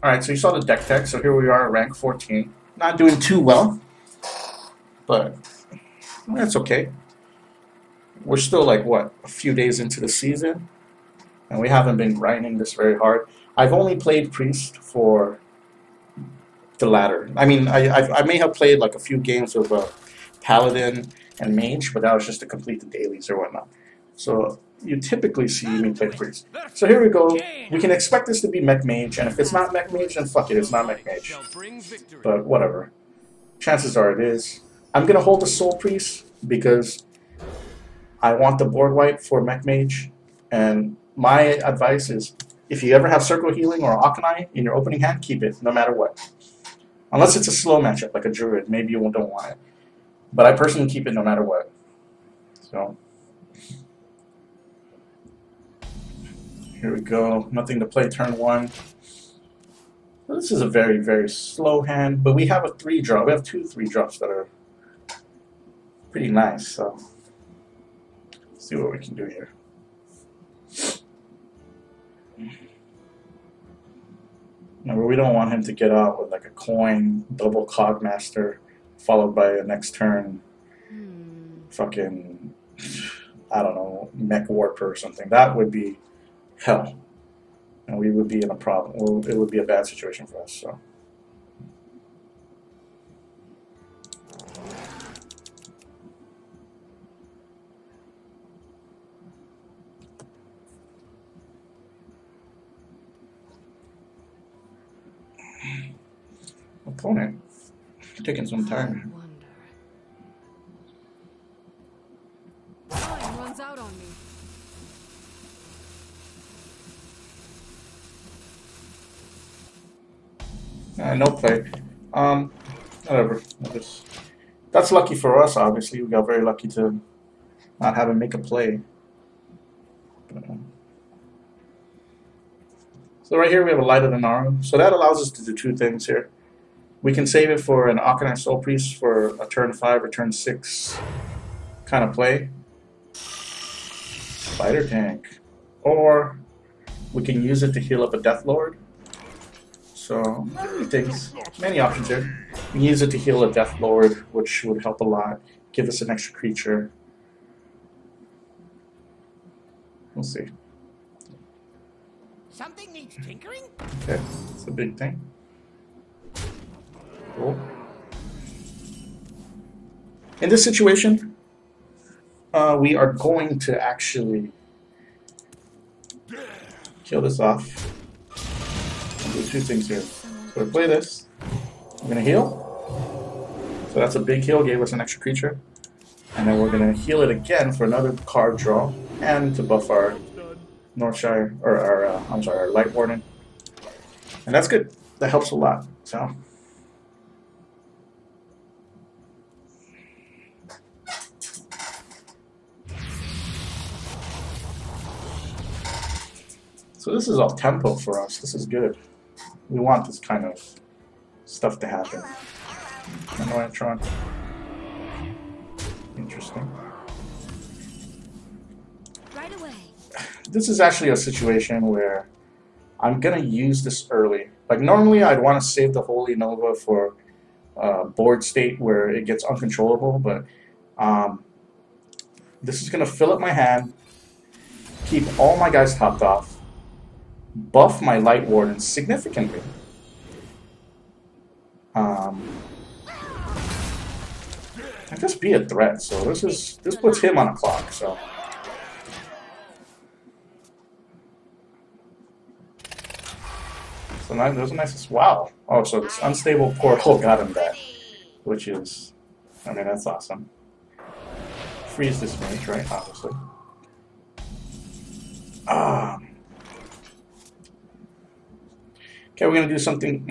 Alright, so you saw the deck tech, so here we are at rank 14. Not doing too well, but that's okay. We're still like, what, a few days into the season, and we haven't been grinding this very hard. I've only played Priest for the latter. I mean, I may have played like a few games of Paladin and Mage, but that was just to complete the dailies or whatnot. So you typically see me play Priest. So here we go. We can expect this to be Mech Mage, and if it's not Mech Mage, then fuck it, it's not Mech Mage. But whatever. Chances are it is. I'm going to hold the Soul Priest because I want the board wipe for Mech Mage, and my advice is if you ever have Circle Healing or Akanai in your opening hand, keep it, no matter what. Unless it's a slow matchup, like a Druid, maybe you don't want it. But I personally keep it no matter what. So, here we go. Nothing to play turn 1. Well, this is a very, very slow hand, but we have a 3-drop. We have 2 3-drops that are pretty nice, so let's see what we can do here. Remember, we don't want him to get out with like a coin, double Cogmaster, followed by a next turn fucking, I don't know, Mech Warper or something. That would be hell. And we would be in a problem. Well, it would be a bad situation for us, so. Opponent taking some time. Time runs out on me. No play. Whatever. That's lucky for us, obviously. We got very lucky to not have him make a play. So right here we have a Light of the Naru. So that allows us to do 2 things here. We can save it for an Akanai Soul Priest for a turn 5 or turn 6 kind of play. Spider Tank. Or we can use it to heal up a Death Lord. So many things, many options here. We can use it to heal a Death Lord, which would help a lot. Give us an extra creature. We'll see. Something needs tinkering? Okay, it's a big thing. Cool. In this situation, we are going to actually kill this off. And do 2 things here. So we play this. We're going to heal. So that's a big heal, gave us an extra creature. And then we're going to heal it again for another card draw and to buff our Northshire, or our Light Warden. And that's good. That helps a lot. So. So this is all tempo for us. This is good. We want this kind of stuff to happen. Annoyantron. Interesting. Right away. This is actually a situation where I'm gonna use this early. Like normally I'd want to save the Holy Nova for board state where it gets uncontrollable, but this is gonna fill up my hand, keep all my guys topped off, buff my Light Warden significantly. And just be a threat. So this puts him on a clock. So. So there's a nice, wow. Oh, so this unstable portal got him that, which is, I mean, that's awesome. Freeze this mage, right? Obviously. Okay, we're gonna do something.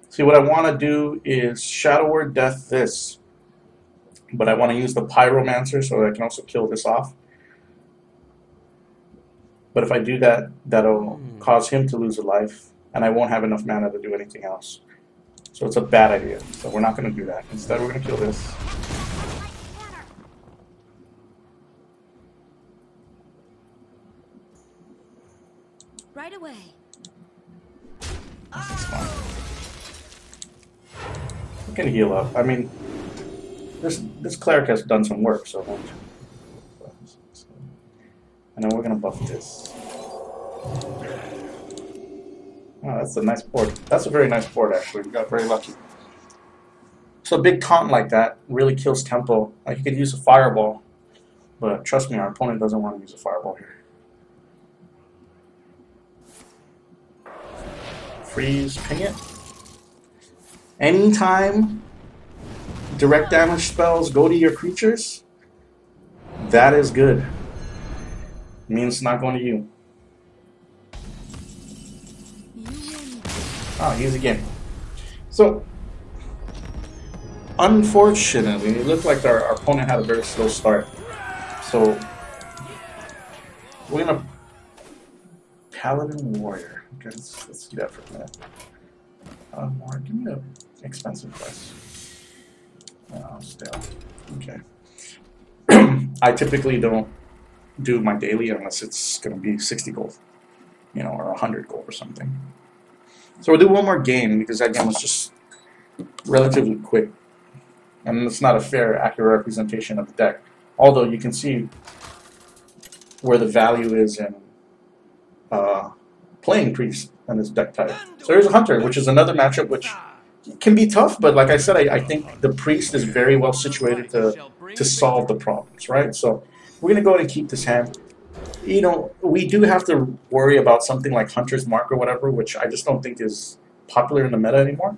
See, what I want to do is Shadow Word Death this, but I want to use the Pyromancer so that I can also kill this off. But if I do that, that'll cause him to lose a life, and I won't have enough mana to do anything else. So it's a bad idea. So we're not going to do that. Instead, we're going to kill this. Right away. This is fine. We can heal up. I mean, this cleric has done some work, so. And then we're gonna buff this. Oh, that's a nice board. That's a very nice board, actually. We got very lucky. So a big taunt like that really kills tempo. Like you could use a fireball, but trust me, our opponent doesn't want to use a fireball here. Freeze, ping it. Anytime direct damage spells go to your creatures, that is good. It means it's not going to you. Oh, easy game. So, unfortunately, it looked like our opponent had a very slow start. So, we're gonna Paladin Warrior. Okay, let's do that for a minute. More, give me the expensive price. Still. Okay. I typically don't do my daily unless it's gonna be 60 gold, you know, or 100 gold or something. So we'll do one more game because that game was just relatively quick. And it's not a fair, accurate representation of the deck. Although you can see where the value is in playing Priest in this deck type. So there's a Hunter, which is another matchup which can be tough, but like I said, I think the Priest is very well situated to solve the problems, right? So we're going to go ahead and keep this hand. You know, we do have to worry about something like Hunter's Mark or whatever, which I just don't think is popular in the meta anymore.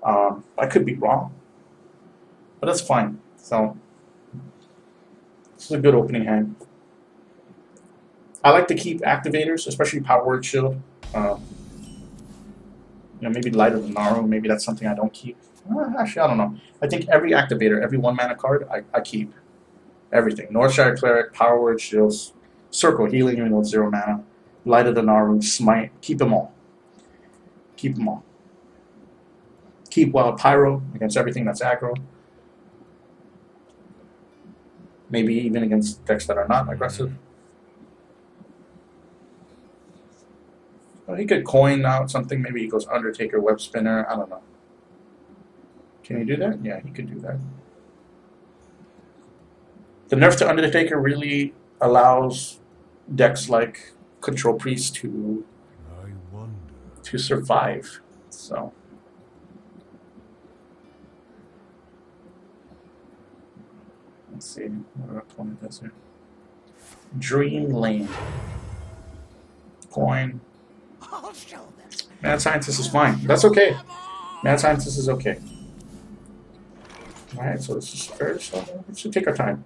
I could be wrong, but that's fine. So this is a good opening hand. I like to keep activators, especially Power Word Shield. You know, maybe Light of the Naru, maybe that's something I don't keep. Actually, I don't know. I think every activator, every 1-mana card, I keep. Everything. Northshire Cleric, Power Word Shields, Circle Healing, even though it's 0 mana, Light of the Naru, Smite, keep them all. Keep them all. Keep Wild Pyro against everything that's aggro. Maybe even against decks that are not aggressive. Well, he could coin out something. Maybe he goes Undertaker, Web Spinner. I don't know. Can he do that? Yeah, he could do that. The nerf to Undertaker really allows decks like Control Priest to survive. So let's see what our opponent does here. Dream Lane. Coin. Mad Scientist is fine. That's okay. Mad Scientist is okay. Alright, so this is fair, so we should take our time.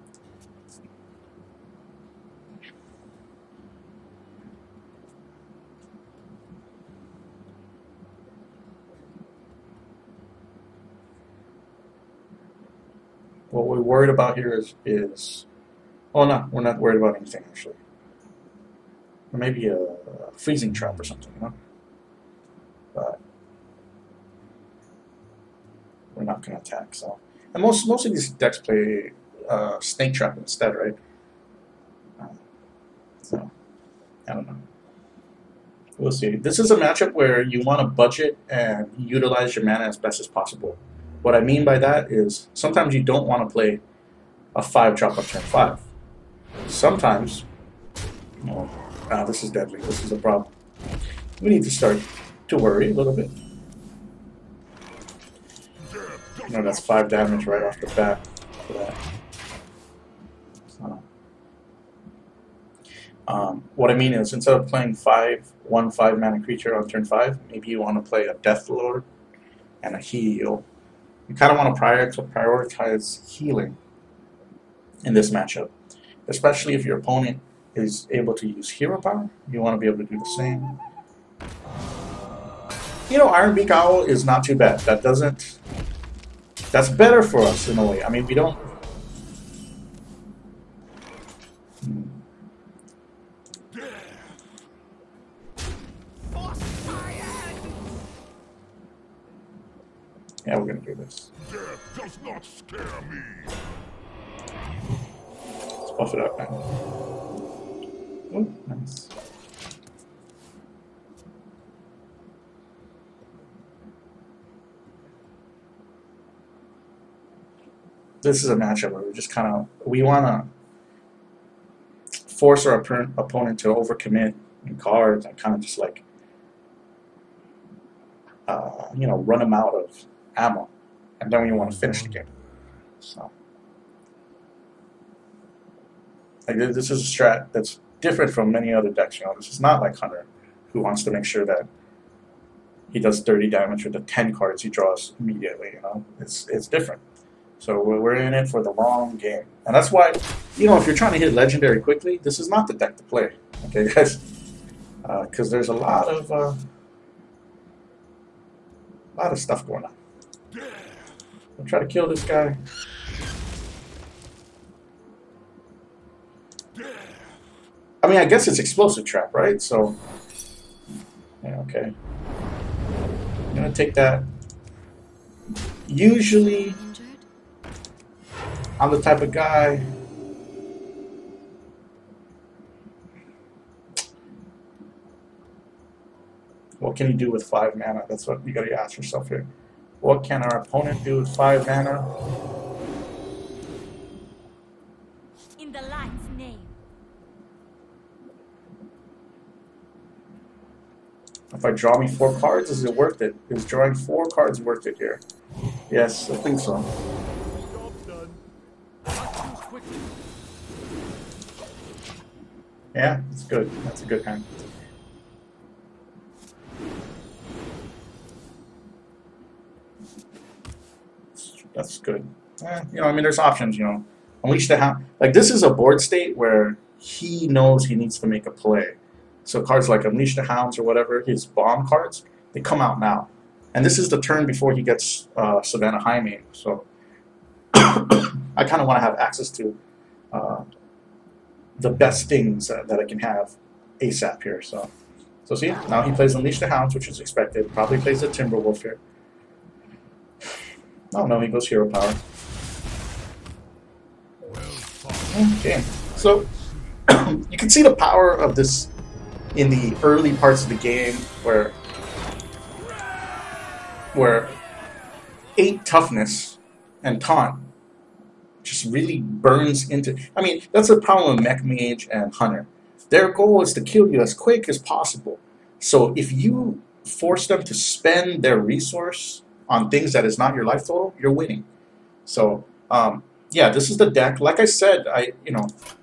What we're worried about here is oh no, we're not worried about anything actually. Or maybe a freezing trap or something, you know? But we're not gonna attack, so. And most of these decks play Snake Trap instead, right? So I don't know. We'll see. This is a matchup where you want to budget and utilize your mana as best as possible. What I mean by that is sometimes you don't want to play a 5-drop on turn 5. Sometimes, this is deadly. This is a problem. We need to start to worry a little bit. You know, that's 5 damage right off the bat for that. So, what I mean is, instead of playing 1/5 mana creature on turn 5, maybe you want to play a Death Lord and a heal. You kind of want to prioritize healing in this matchup, especially if your opponent is able to use hero power. You want to be able to do the same. You know, Ironbeak Owl is not too bad. That's better for us in a way. I mean, we don't. Yeah, we're gonna do this. Death does not scare me. Let's buff it up, man. Oh, nice. this is a matchup where we want to force our opponent to overcommit in cards and kind of just like run them out of ammo, and then we want to finish the game. So like this is a strat that's different from many other decks. This is not like Hunter, who wants to make sure that he does 30 damage with the 10 cards he draws immediately. It's different. So we're in it for the long game, and that's why if you're trying to hit legendary quickly, this is not the deck to play. Okay, guys, because there's a lot of stuff going on. I'll try to kill this guy. I mean, I guess it's explosive trap, right? So, yeah, okay. I'm gonna take that. Usually, I'm the type of guy. What can he do with 5 mana? That's what you gotta ask yourself here. What can our opponent do with 5 mana? In the light's name. If I draw me 4 cards, is it worth it? Is drawing 4 cards worth it here? Yes, I think so. Yeah, it's good. That's a good hand. That's good. I mean, there's options, Unleash the Hound. Like, this is a board state where he knows he needs to make a play. So cards like Unleash the Hounds or whatever, his bomb cards, they come out now. And this is the turn before he gets Savannah Jaime. So I kind of want to have access to the best things that I can have ASAP here. So see, now he plays Unleash the Hounds, which is expected. Probably plays the Timberwolf here. Oh no, he goes Hero Power. Okay, so you can see the power of this in the early parts of the game where 8 toughness and taunt just really burns into. I mean, that's the problem with Mech Mage and Hunter. Their goal is to kill you as quick as possible. So if you force them to spend their resource on things that is not your life total, you're winning. So yeah, this is the deck. Like I said,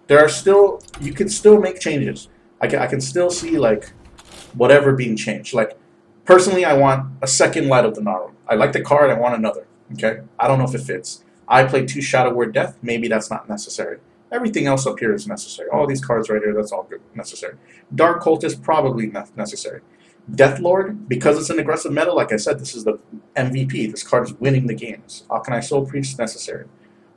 there are still, you can still make changes. I can still see like whatever being changed. Like personally, I want a second Light of the Naru. I like the card. I want another. Okay, I don't know if it fits. I play 2 Shadow Word Death. Maybe that's not necessary. Everything else up here is necessary. All these cards right here, that's all good, necessary. Dark Cultist, probably not necessary. Death Lord, because it's an aggressive meta, like I said, this is the MVP. This card is winning the games. Akanai Soul Priest, necessary.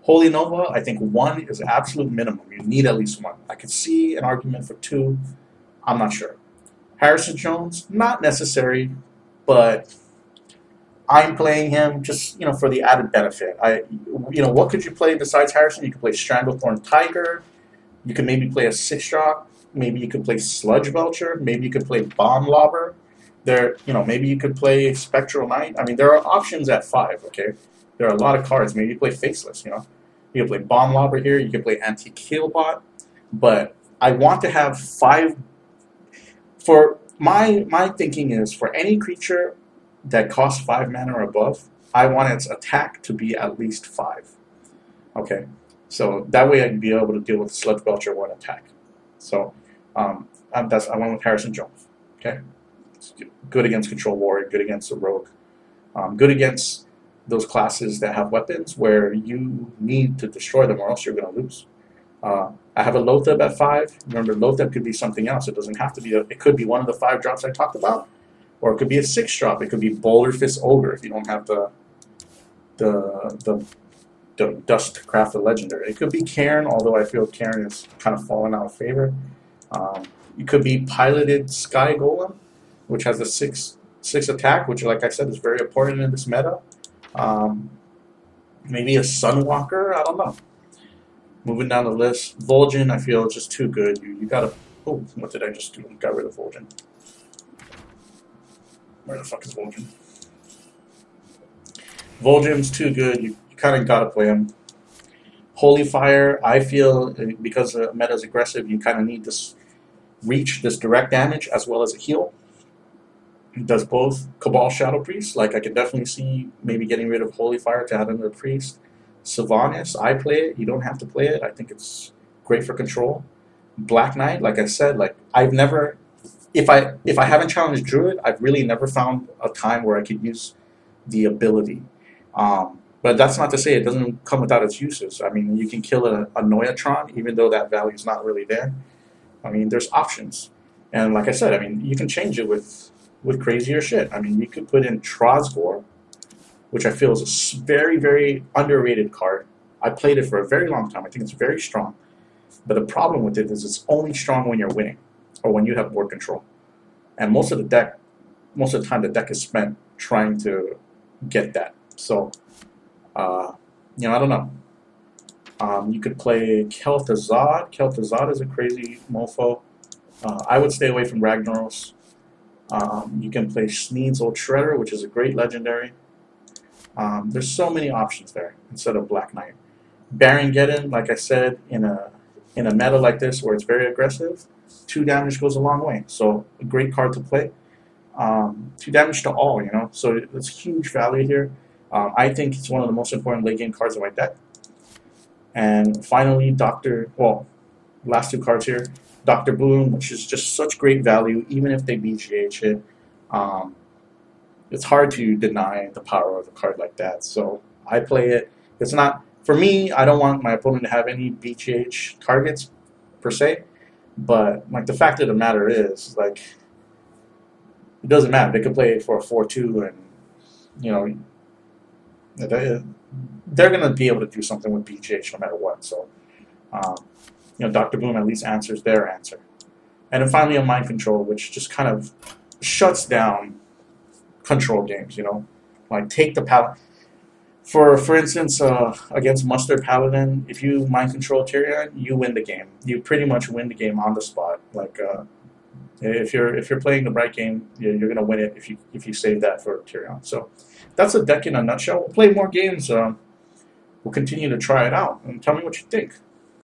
Holy Nova, I think 1 is absolute minimum. You need at least 1. I could see an argument for 2. I'm not sure. Harrison Jones, not necessary, but I'm playing him just, for the added benefit. What could you play besides Harrison? You could play Stranglethorn Tiger. You could maybe play a 6-drop. Maybe you could play Sludge Belcher. Maybe you could play Bomb Lobber. Maybe you could play Spectral Knight. I mean, there are options at 5, okay? There are a lot of cards. Maybe you play Faceless, You can play Bomb Lobber here. You can play Antique Killbot. But I want to have 5. For my thinking is, for any creature that costs 5 mana or above, I want its attack to be at least 5. Okay? So that way I can be able to deal with Sludge Belcher 1 attack. So I went with Harrison Jones. Okay, it's good against Control Warrior, good against a Rogue, good against those classes that have weapons where you need to destroy them or else you're going to lose. I have a Lotheb at 5. Remember, Lotheb could be something else. It doesn't have to be. It could be one of the 5 drops I talked about, or it could be a 6-drop. It could be Boulder Fist Ogre if you don't have the dust to craft a legendary. It could be Cairn, although I feel Cairn is kind of fallen out of favor. It could be Piloted Sky Golem, which has a 6 attack, which, like I said, is very important in this meta. Maybe a Sunwalker, I don't know. Moving down the list, Vol'jin, I feel is just too good. You gotta. Oh, what did I just do? Got rid of Vol'jin. Where the fuck is Vol'jin? Vol'jin's too good. You kind of gotta play him. Holy Fire, I feel, because the meta is aggressive, you kind of need this reach, this direct damage, as well as a heal. It does both. Cabal Shadow Priest, like I could definitely see maybe getting rid of Holy Fire to add another Priest. Sylvanas, I play it. You don't have to play it. I think it's great for control. Black Knight, like I said, like I've never, if I haven't challenged Druid, I've really never found a time where I could use the ability. But that's not to say it doesn't come without its uses. I mean, you can kill a Noyatron, even though that value is not really there. I mean, there's options. And like I said, I mean, you can change it with crazier shit. I mean, you could put in Trosgore, which I feel is a very, very underrated card. I played it for a very long time. I think it's very strong. But the problem with it is it's only strong when you're winning or when you have board control. And most of the time, the deck is spent trying to get that. So, you know, I don't know. You could play Kel'Thuzad. Kel'Thuzad is a crazy mofo. I would stay away from Ragnaros. You can play Sneed's Old Shredder, which is a great legendary. There's so many options there instead of Black Knight. Baron Geddon, like I said, in a meta like this where it's very aggressive, 2 damage goes a long way. So a great card to play. 2 damage to all, you know. So it's huge value here. I think it's one of the most important late game cards in my deck. And finally, last 2 cards here. Dr. Boom, which is just such great value, even if they BGH it. It's hard to deny the power of a card like that. So I play it. It's not, for me, I don't want my opponent to have any BGH targets, per se. But, like, the fact of the matter is, like, it doesn't matter. They could play it for a 4-2 and, you know, they're going to be able to do something with BGH no matter what. So, you know, Dr. Boom at least answers their answer. And then finally a Mind Control, which just kind of shuts down control games, you know. Like, take the Paladin. For instance, against Mustard Paladin, if you Mind Control Tyrion, you win the game. You pretty much win the game on the spot. Like, if you're playing the right game, you're going to win it if you save that for Tyrion. So that's a deck in a nutshell. We'll play more games. We'll continue to try it out. And tell me what you think.